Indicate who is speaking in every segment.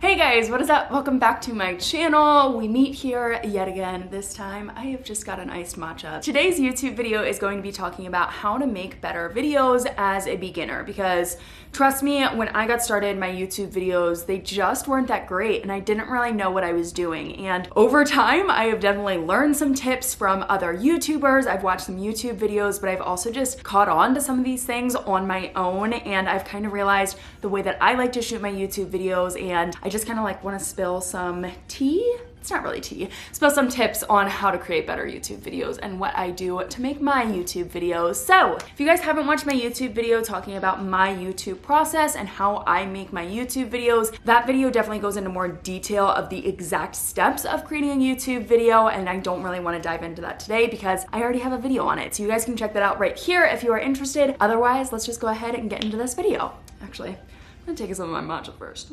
Speaker 1: Hey guys, what is up? Welcome back to my channel. We meet here yet again. This time I have just got an iced matcha. Today's YouTube video is going to be talking about how to make better videos as a beginner, because trust me, when I got started, my YouTube videos, they just weren't that great and I didn't really know what I was doing. And over time, I have definitely learned some tips from other YouTubers. I've watched some YouTube videos, but I've also just caught on to some of these things on my own, and I've kind of realized the way that I like to shoot my YouTube videos, and I just kind of like want to spill some tea. It's not really tea. Spill some tips on how to create better YouTube videos and what I do to make my YouTube videos. So if you guys haven't watched my YouTube video talking about my YouTube process and how I make my YouTube videos, that video definitely goes into more detail of the exact steps of creating a YouTube video, and I don't really want to dive into that today because I already have a video on it. So you guys can check that out right here if you are interested. Otherwise, let's just go ahead and get into this video. Actually, I'm gonna take some of my matcha first.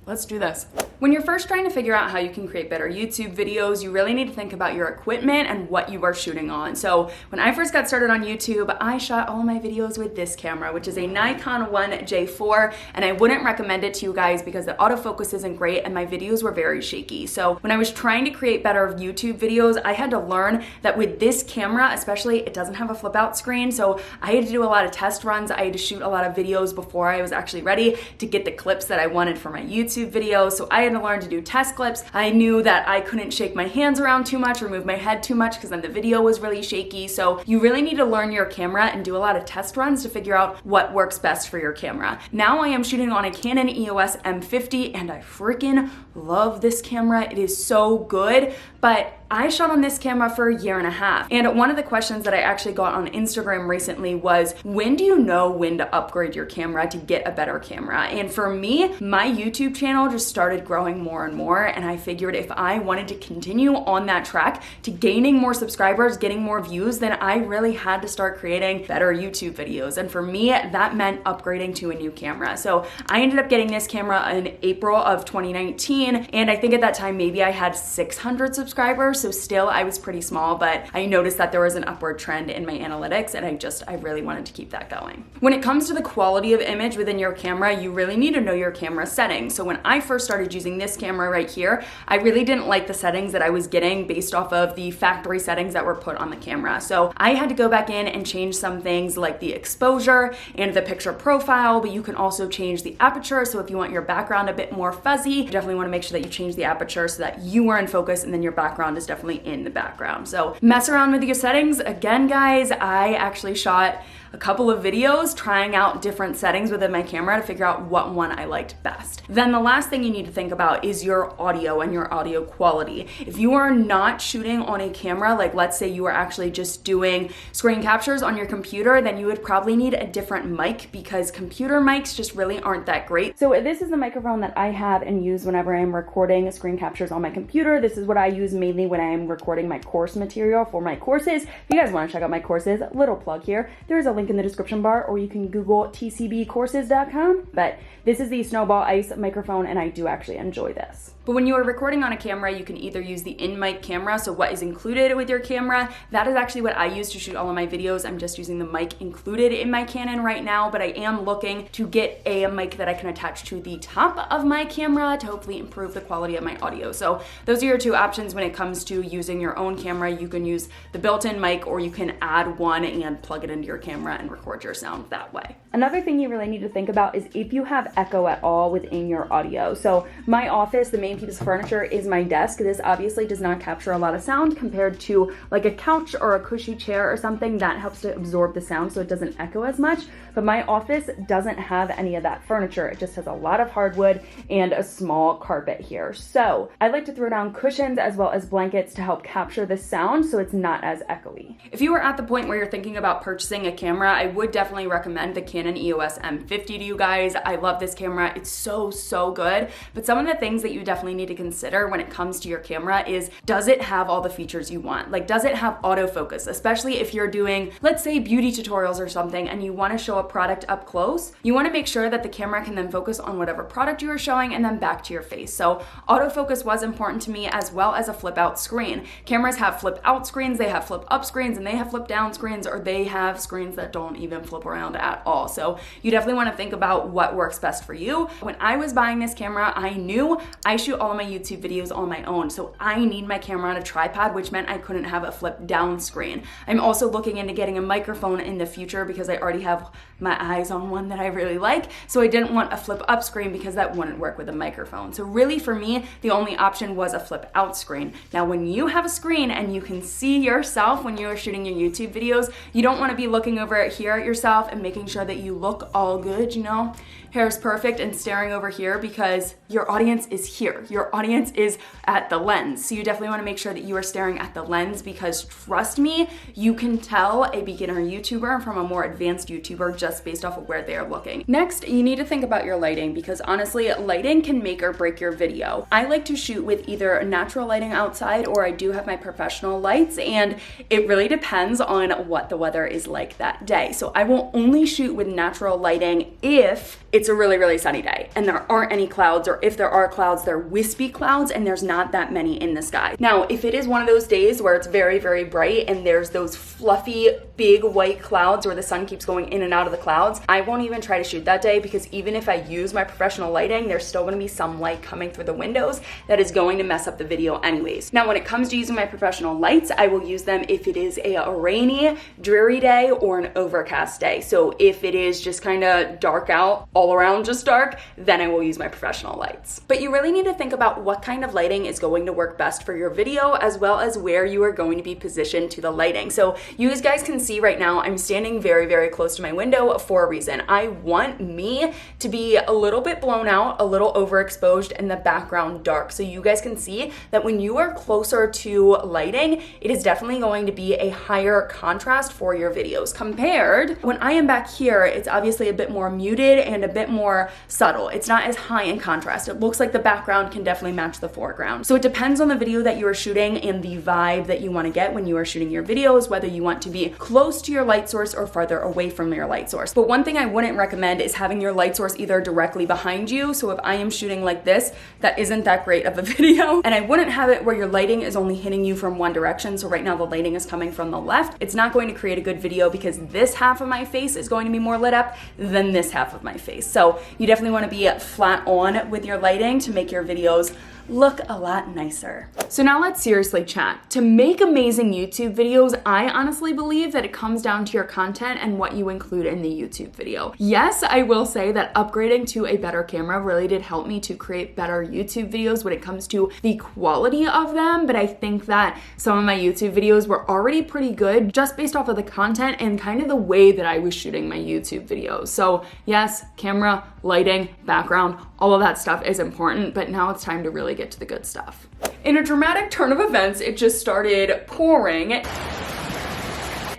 Speaker 1: Let's do this. When you're first trying to figure out how you can create better YouTube videos, you really need to think about your equipment and what you are shooting on. So when I first got started on YouTube, I shot all my videos with this camera, which is a Nikon 1J4, and I wouldn't recommend it to you guys because the autofocus isn't great and my videos were very shaky. So when I was trying to create better YouTube videos, I had to learn that with this camera, especially, it doesn't have a flip out screen. So I had to do a lot of test runs. I had to shoot a lot of videos before I was actually ready to get the clips that I wanted for my YouTube videos. So I had to learn to do test clips. I knew that I couldn't shake my hands around too much or move my head too much because then the video was really shaky. So you really need to learn your camera and do a lot of test runs to figure out what works best for your camera. Now I am shooting on a Canon EOS M50 and I freaking love this camera. It is so good, but I shot on this camera for a year and a half. And one of the questions that I actually got on Instagram recently was, when do you know when to upgrade your camera to get a better camera? And for me, my YouTube channel just started growing more and more, and I figured if I wanted to continue on that track to gaining more subscribers, getting more views, then I really had to start creating better YouTube videos. And for me, that meant upgrading to a new camera. So I ended up getting this camera in April of 2019, and I think at that time maybe I had 600 subscribers. So still I was pretty small, but I noticed that there was an upward trend in my analytics, and I really wanted to keep that going. When it comes to the quality of image within your camera, you really need to know your camera settings. So when I first started using this camera right here, I really didn't like the settings that I was getting based off of the factory settings that were put on the camera. So I had to go back in and change some things like the exposure and the picture profile, but you can also change the aperture. So if you want your background a bit more fuzzy, you definitely want to make sure that you change the aperture so that you are in focus and then your background is definitely in the background. So mess around with your settings. Again, guys, I actually shot a couple of videos trying out different settings within my camera to figure out what one I liked best. Then the last thing you need to think about is your audio and your audio quality. If you are not shooting on a camera, like let's say you are actually just doing screen captures on your computer, then you would probably need a different mic because computer mics just really aren't that great. So this is the microphone that I have and use whenever I'm recording screen captures on my computer. This is what I use mainly when I'm recording my course material for my courses. If you guys want to check out my courses, little plug here, there is a link in the description bar, or you can Google tcbcourses.com. But this is the Snowball Ice microphone, and I do actually enjoy this. But when you are recording on a camera, you can either use the in-mic camera, so what is included with your camera. That is actually what I use to shoot all of my videos. I'm just using the mic included in my Canon right now, but I am looking to get a mic that I can attach to the top of my camera to hopefully improve the quality of my audio. So those are your two options when it comes to using your own camera. You can use the built-in mic, or you can add one and plug it into your camera and record your sound that way. Another thing you really need to think about is if you have echo at all within your audio. So my office, the main piece of furniture is my desk. This obviously does not capture a lot of sound compared to like a couch or a cushy chair or something that helps to absorb the sound so it doesn't echo as much. But my office doesn't have any of that furniture. It just has a lot of hardwood and a small carpet here. So I like to throw down cushions as well as blankets to help capture the sound so it's not as echoey. If you are at the point where you're thinking about purchasing a camera, I would definitely recommend the Canon EOS M50 to you guys. I love this camera. It's so good. But some of the things that you definitely definitely need to consider when it comes to your camera is, does it have all the features you want? Like, does it have autofocus? Especially if you're doing, let's say, beauty tutorials or something, and you want to show a product up close, you want to make sure that the camera can then focus on whatever product you are showing and then back to your face. So autofocus was important to me, as well as a flip out screen. Cameras have flip out screens, they have flip up screens, and they have flip down screens, or they have screens that don't even flip around at all. So you definitely want to think about what works best for you. When I was buying this camera, I knew I shoot all of my YouTube videos on my own, so I need my camera on a tripod, which meant I couldn't have a flip down screen. I'm also looking into getting a microphone in the future because I already have my eyes on one that I really like, so I didn't want a flip up screen because that wouldn't work with a microphone. So really for me, the only option was a flip out screen. Now when you have a screen and you can see yourself when you are shooting your YouTube videos, you don't want to be looking over here at yourself and making sure that you look all good, you know, hair's perfect, and staring over here, because your audience is here. Your audience is at the lens. So you definitely want to make sure that you are staring at the lens, because trust me, you can tell a beginner YouTuber from a more advanced YouTuber just based off of where they are looking. Next, you need to think about your lighting, because honestly, lighting can make or break your video. I like to shoot with either natural lighting outside, or I do have my professional lights, and it really depends on what the weather is like that day. So I will only shoot with natural lighting if it's a really, really sunny day and there aren't any clouds, or if there are clouds, they're wispy clouds and there's not that many in the sky. Now, if it is one of those days where it's very, very bright and there's those fluffy, big white clouds where the sun keeps going in and out of the clouds, I won't even try to shoot that day, because even if I use my professional lighting, there's still gonna be some light coming through the windows that is going to mess up the video anyways. Now, when it comes to using my professional lights, I will use them if it is a rainy, dreary day or an overcast day. So if it is just kind of dark out, all around just dark, then I will use my professional lights. But you really need to think about what kind of lighting is going to work best for your video, as well as where you are going to be positioned to the lighting. So you guys can see right now, I'm standing very, very close to my window for a reason. I want me to be a little bit blown out, a little overexposed, and the background dark. So you guys can see that when you are closer to lighting, it is definitely going to be a higher contrast for your videos. Compared, when I am back here, it's obviously a bit more muted and a bit more subtle. It's not as high in contrast. It looks like the background can definitely match the foreground. So it depends on the video that you are shooting and the vibe that you want to get when you are shooting your videos, whether you want to be close to your light source or farther away from your light source. But one thing I wouldn't recommend is having your light source either directly behind you. So if I am shooting like this, that isn't that great of a video. And I wouldn't have it where your lighting is only hitting you from one direction. So right now the lighting is coming from the left. It's not going to create a good video, because this half of my face is going to be more lit up than this half of my face. So you definitely want to be flat on with your lighting to make your videos look a lot nicer. So now let's seriously chat. To make amazing YouTube videos, I honestly believe that it comes down to your content and what you include in the YouTube video. Yes, I will say that upgrading to a better camera really did help me to create better YouTube videos when it comes to the quality of them, but I think that some of my YouTube videos were already pretty good just based off of the content and kind of the way that I was shooting my YouTube videos. So yes, camera, lighting, background, all of that stuff is important, but now it's time to really get to the good stuff. In a dramatic turn of events, it just started pouring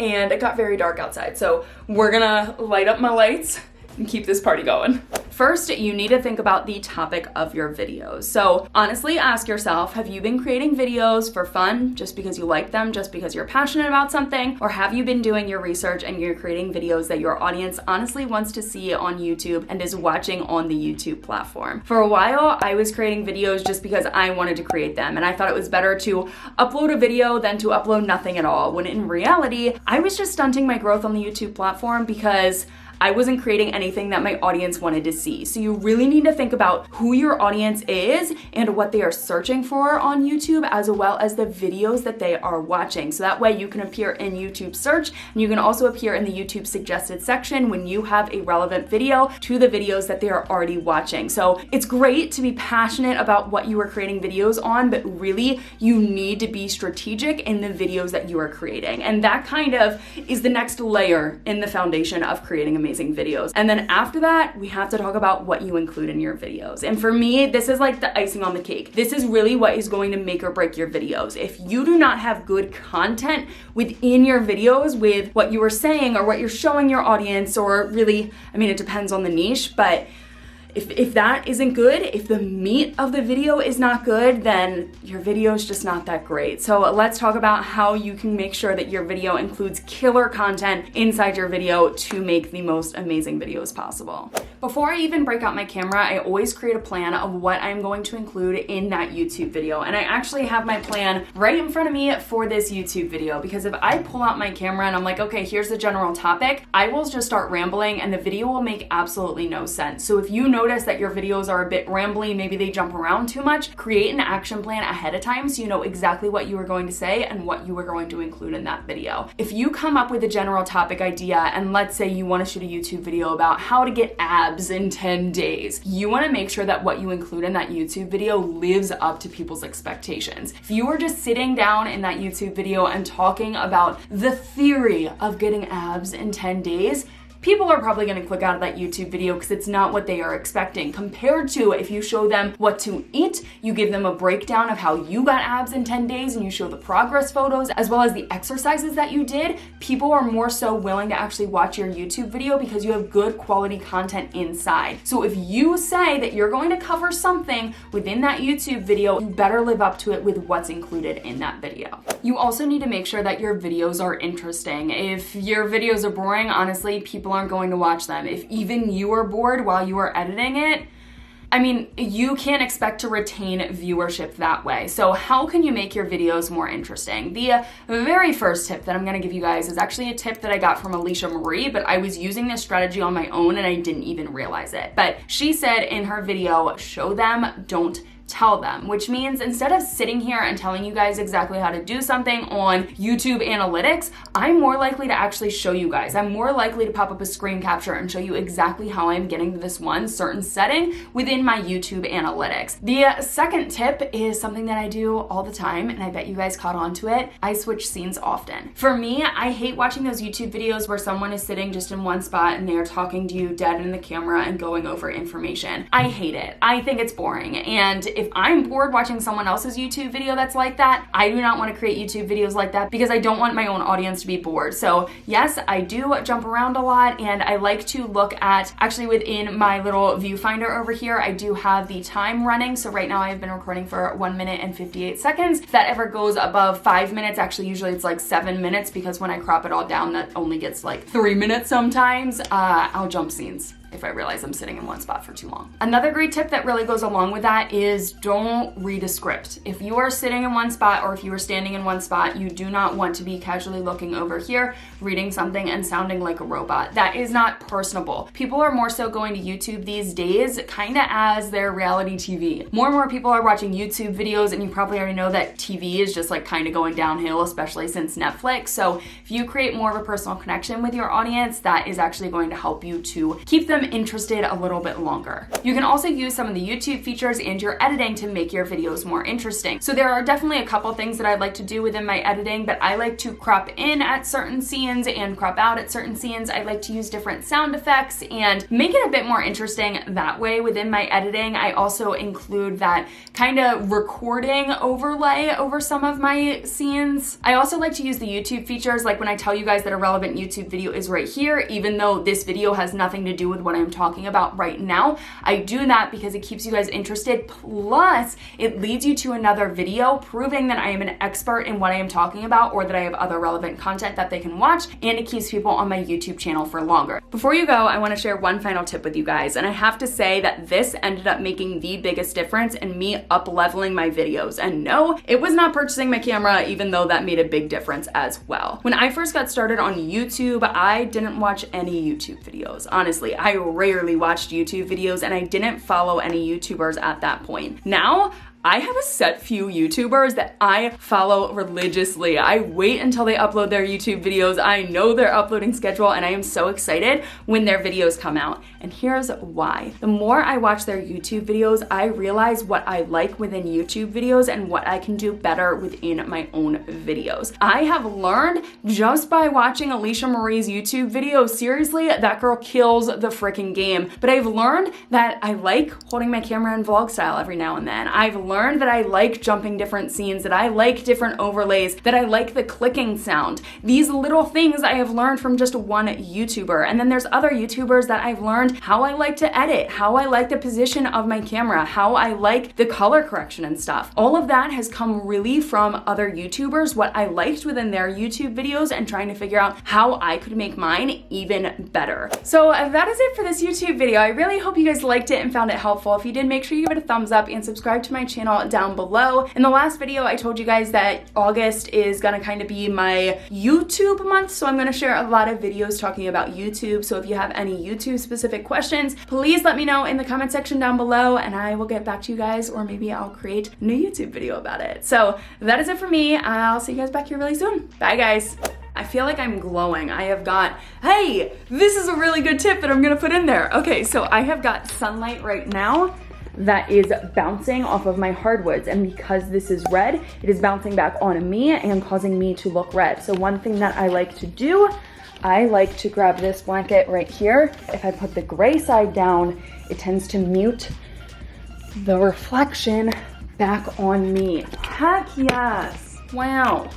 Speaker 1: and it got very dark outside. So we're gonna light up my lights and keep this party going. First, you need to think about the topic of your videos. So honestly, ask yourself, have you been creating videos for fun, just because you like them, just because you're passionate about something? Or have you been doing your research and you're creating videos that your audience honestly wants to see on YouTube and is watching on the YouTube platform? For a while, I was creating videos just because I wanted to create them, and I thought it was better to upload a video than to upload nothing at all, when in reality, I was just stunting my growth on the YouTube platform because I wasn't creating anything that my audience wanted to see. So you really need to think about who your audience is and what they are searching for on YouTube, as well as the videos that they are watching. So that way you can appear in YouTube search, and you can also appear in the YouTube suggested section when you have a relevant video to the videos that they are already watching. So it's great to be passionate about what you are creating videos on, but really you need to be strategic in the videos that you are creating. And that kind of is the next layer in the foundation of creating amazing videos. And then after that, we have to talk about what you include in your videos. And for me, this is like the icing on the cake. This is really what is going to make or break your videos. If you do not have good content within your videos with what you are saying or what you're showing your audience, or really, I mean, it depends on the niche, but If that isn't good, if the meat of the video is not good, then your video is just not that great. So let's talk about how you can make sure that your video includes killer content inside your video to make the most amazing videos possible. Before I even break out my camera, I always create a plan of what I'm going to include in that YouTube video. And I actually have my plan right in front of me for this YouTube video, because if I pull out my camera and I'm like, okay, here's the general topic, I will just start rambling and the video will make absolutely no sense. So if you notice that your videos are a bit rambly, maybe they jump around too much, create an action plan ahead of time so you know exactly what you are going to say and what you are going to include in that video. If you come up with a general topic idea, and let's say you want to shoot a YouTube video about how to get abs in 10 days, you want to make sure that what you include in that YouTube video lives up to people's expectations. If you are just sitting down in that YouTube video and talking about the theory of getting abs in 10 days, people are probably going to click out of that YouTube video because it's not what they are expecting, compared to if you show them what to eat, you give them a breakdown of how you got abs in 10 days and you show the progress photos as well as the exercises that you did. People are more so willing to actually watch your YouTube video because you have good quality content inside. So if you say that you're going to cover something within that YouTube video, you better live up to it with what's included in that video. You also need to make sure that your videos are interesting. If your videos are boring, honestly, people aren't going to watch them. If even you are bored while you are editing it, I mean, you can't expect to retain viewership that way. So how can you make your videos more interesting? The very first tip that I'm gonna give you guys is actually a tip that I got from Alicia Marie, but I was using this strategy on my own and I didn't even realize it. But she said in her video, show them, don't tell them, which means instead of sitting here and telling you guys exactly how to do something on YouTube analytics, I'm more likely to actually show you guys. I'm more likely to pop up a screen capture and show you exactly how I'm getting to this one certain setting within my YouTube analytics. The second tip is something that I do all the time, and I bet you guys caught on to it. I switch scenes often. For me, I hate watching those YouTube videos where someone is sitting just in one spot and they're talking to you dead in the camera and going over information. I hate it. I think it's boring. And if I'm bored watching someone else's YouTube video that's like that, I do not want to create YouTube videos like that because I don't want my own audience to be bored. So yes, I do jump around a lot, and I like to look at, actually within my little viewfinder over here, I do have the time running. So right now I've been recording for 1 minute and 58 seconds. If that ever goes above 5 minutes, actually usually it's like 7 minutes, because when I crop it all down, that only gets like 3 minutes sometimes. I'll jump scenes if I realize I'm sitting in one spot for too long. Another great tip that really goes along with that is don't read a script. If you are sitting in one spot or if you are standing in one spot, you do not want to be casually looking over here, reading something and sounding like a robot. That is not personable. People are more so going to YouTube these days kind of as their reality TV. More and more people are watching YouTube videos, and you probably already know that TV is just like kind of going downhill, especially since Netflix. So if you create more of a personal connection with your audience, that is actually going to help you to keep them interested a little bit longer. You can also use some of the YouTube features and your editing to make your videos more interesting. So there are definitely a couple things that I like to do within my editing, but I like to crop in at certain scenes and crop out at certain scenes. I like to use different sound effects and make it a bit more interesting that way within my editing. I also include that kind of recording overlay over some of my scenes. I also like to use the YouTube features, like when I tell you guys that a relevant YouTube video is right here, even though this video has nothing to do with what I'm talking about right now. I do that because it keeps you guys interested, plus it leads you to another video proving that I am an expert in what I am talking about, or that I have other relevant content that they can watch, and it keeps people on my YouTube channel for longer. Before you go, I want to share one final tip with you guys, and I have to say that this ended up making the biggest difference in me up-leveling my videos. And no, it was not purchasing my camera, even though that made a big difference as well. When I first got started on YouTube, I didn't watch any YouTube videos. Honestly, I rarely watched YouTube videos, and I didn't follow any YouTubers at that point. Now, I have a set few YouTubers that I follow religiously. I wait until they upload their YouTube videos. I know their uploading schedule, and I am so excited when their videos come out. And here's why. The more I watch their YouTube videos, I realize what I like within YouTube videos and what I can do better within my own videos. I have learned just by watching Alicia Marie's YouTube videos. Seriously, that girl kills the freaking game. But I've learned that I like holding my camera in vlog style every now and then. I've learned that I like jumping different scenes, that I like different overlays, that I like the clicking sound. These little things I have learned from just one YouTuber. And then there's other YouTubers that I've learned how I like to edit, how I like the position of my camera, how I like the color correction and stuff. All of that has come really from other YouTubers, what I liked within their YouTube videos, and trying to figure out how I could make mine even better. So that is it for this YouTube video. I really hope you guys liked it and found it helpful. If you did, make sure you give it a thumbs up and subscribe to my channel down below. In the last video, I told you guys that August is gonna kind of be my YouTube month, so I'm gonna share a lot of videos talking about YouTube. So if you have any YouTube specific questions, please let me know in the comment section down below and I will get back to you guys, or maybe I'll create a new YouTube video about it. So that is it for me. I'll see you guys back here really soon. Bye guys. I feel like I'm glowing. I have got, hey, this is a really good tip that I'm gonna put in there. Okay, so I have got sunlight right now that is bouncing off of my hardwoods, and because this is red, it is bouncing back on me and causing me to look red. So one thing that I like to do, I like to grab this blanket right here. If I put the gray side down, it tends to mute the reflection back on me. Heck yes. Wow.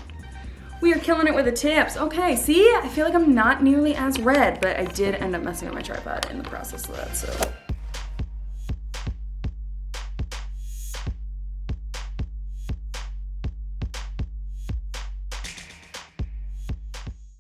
Speaker 1: We are killing it with the tips. Okay, see? I feel like I'm not nearly as red, but I did end up messing up my tripod in the process of that, so.